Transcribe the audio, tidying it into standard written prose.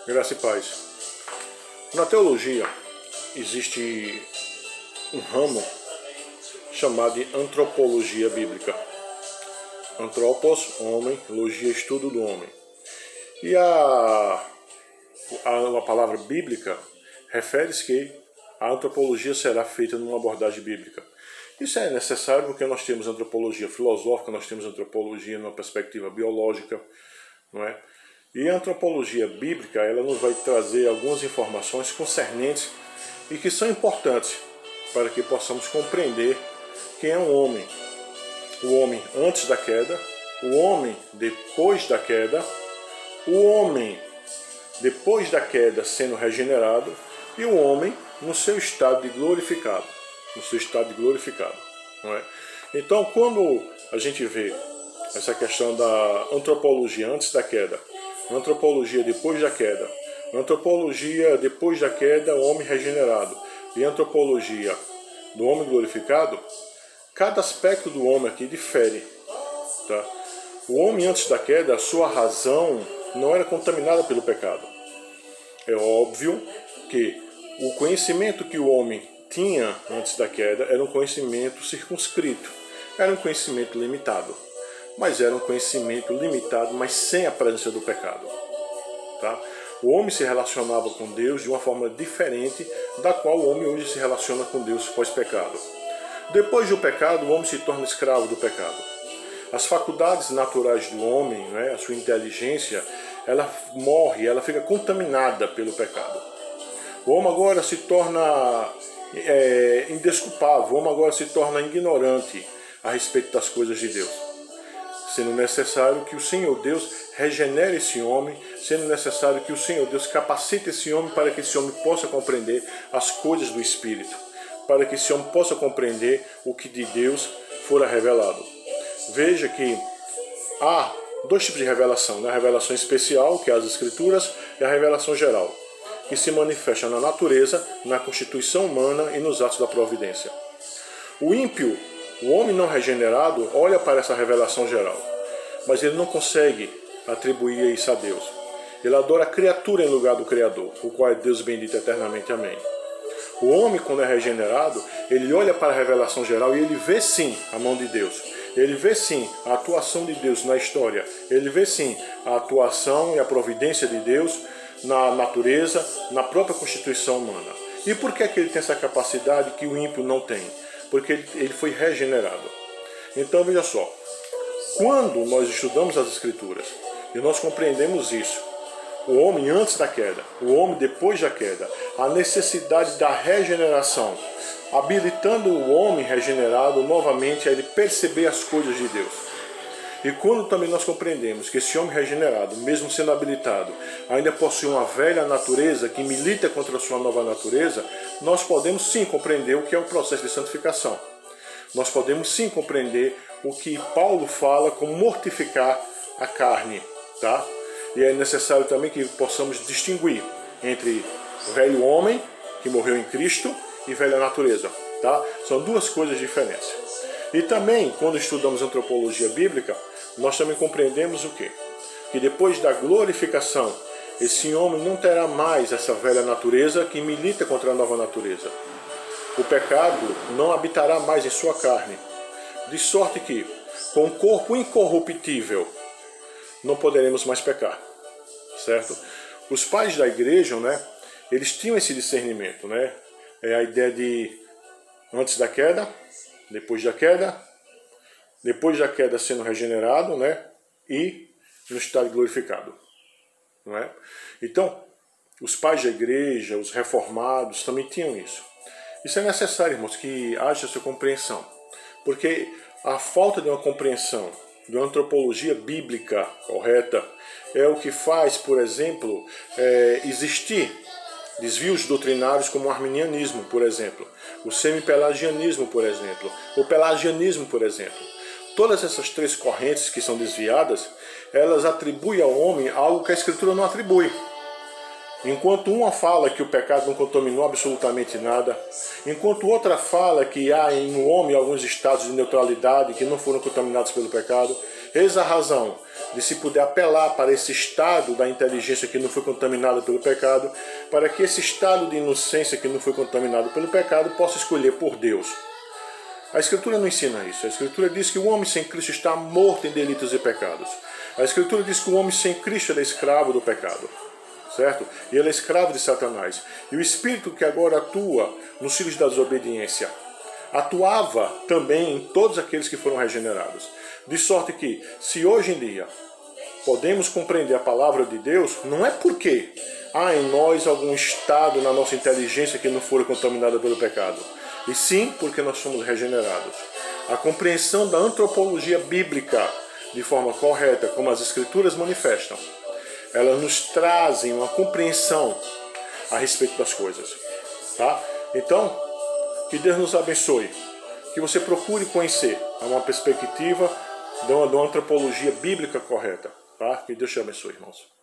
Graça e paz. Na teologia existe um ramo chamado de antropologia bíblica. Antropos, homem, logia, estudo do homem. E a palavra bíblica refere-se que a antropologia será feita numa abordagem bíblica. Isso é necessário porque nós temos antropologia filosófica, nós temos antropologia numa perspectiva biológica, não é? E a antropologia bíblica, ela nos vai trazer algumas informações concernentes e que são importantes para que possamos compreender quem é o homem. O homem antes da queda, o homem depois da queda, o homem depois da queda sendo regenerado e o homem no seu estado de glorificado. No seu estado de glorificado. Não é? Então, quando a gente vê essa questão da antropologia antes da queda, antropologia depois da queda, antropologia depois da queda, o homem regenerado, e antropologia do homem glorificado, cada aspecto do homem aqui difere. Tá? O homem antes da queda, a sua razão não era contaminada pelo pecado. É óbvio que o conhecimento que o homem tinha antes da queda era um conhecimento circunscrito, era um conhecimento limitado. Mas era um conhecimento limitado, mas sem a presença do pecado. Tá? O homem se relacionava com Deus de uma forma diferente da qual o homem hoje se relaciona com Deus pós-pecado. Depois do pecado, o homem se torna escravo do pecado. As faculdades naturais do homem, né, a sua inteligência, ela morre, ela fica contaminada pelo pecado. O homem agora se torna indesculpável, o homem agora se torna ignorante a respeito das coisas de Deus. Sendo necessário que o Senhor Deus regenere esse homem, sendo necessário que o Senhor Deus capacite esse homem para que esse homem possa compreender as coisas do Espírito, para que esse homem possa compreender o que de Deus fora revelado. Veja que há dois tipos de revelação, né? A revelação especial, que é as Escrituras, e a revelação geral, que se manifesta na natureza, na constituição humana e nos atos da providência. O ímpio, o homem não regenerado, olha para essa revelação geral, mas ele não consegue atribuir isso a Deus. Ele adora a criatura em lugar do Criador, o qual é Deus bendito eternamente. Amém. O homem, quando é regenerado, ele olha para a revelação geral e ele vê sim a mão de Deus. Ele vê sim a atuação de Deus na história. Ele vê sim a atuação e a providência de Deus na natureza, na própria constituição humana. E por que ele tem essa capacidade que o ímpio não tem? Porque ele foi regenerado. Então veja só, quando nós estudamos as Escrituras e nós compreendemos isso, o homem antes da queda, o homem depois da queda, a necessidade da regeneração, habilitando o homem regenerado novamente a ele perceber as coisas de Deus. E quando também nós compreendemos que esse homem regenerado, mesmo sendo habilitado, ainda possui uma velha natureza que milita contra a sua nova natureza, nós podemos sim compreender o que é o processo de santificação. Nós podemos sim compreender o que Paulo fala como mortificar a carne. Tá? E é necessário também que possamos distinguir entre velho homem, que morreu em Cristo, e velha natureza. Tá? São duas coisas diferentes. E também, quando estudamos antropologia bíblica, nós também compreendemos o quê? Que depois da glorificação, esse homem não terá mais essa velha natureza que milita contra a nova natureza. O pecado não habitará mais em sua carne. De sorte que, com um corpo incorruptível, não poderemos mais pecar. Certo? Os pais da igreja, né, eles tinham esse discernimento. Né? É a ideia de antes da queda, depois da queda sendo regenerado, né? E no estado glorificado. Não é? Então, os pais da igreja, os reformados, também tinham isso. Isso é necessário, irmãos, que haja essa compreensão. Porque a falta de uma compreensão de uma antropologia bíblica correta é o que faz, por exemplo, existir desvios doutrinários como o arminianismo, por exemplo, o semi-pelagianismo, por exemplo, o pelagianismo, por exemplo. Todas essas três correntes que são desviadas, elas atribuem ao homem algo que a Escritura não atribui. Enquanto uma fala que o pecado não contaminou absolutamente nada, enquanto outra fala que há no homem alguns estados de neutralidade que não foram contaminados pelo pecado, Eis a razão de se poder apelar para esse estado da inteligência que não foi contaminada pelo pecado, para que esse estado de inocência que não foi contaminado pelo pecado possa escolher por Deus. A Escritura não ensina isso. A Escritura diz que o homem sem Cristo está morto em delitos e pecados. A Escritura diz que o homem sem Cristo é escravo do pecado. Certo? E ele é escravo de Satanás. E o Espírito que agora atua nos filhos da desobediência atuava também em todos aqueles que foram regenerados. De sorte que, se hoje em dia podemos compreender a palavra de Deus, não é porque há em nós algum estado na nossa inteligência que não foi contaminada pelo pecado, e sim porque nós somos regenerados. A compreensão da antropologia bíblica de forma correta, como as Escrituras manifestam, elas nos trazem uma compreensão a respeito das coisas. Tá? Então, que Deus nos abençoe. Que você procure conhecer uma perspectiva de uma antropologia bíblica correta. Tá? Que Deus te abençoe, irmãos.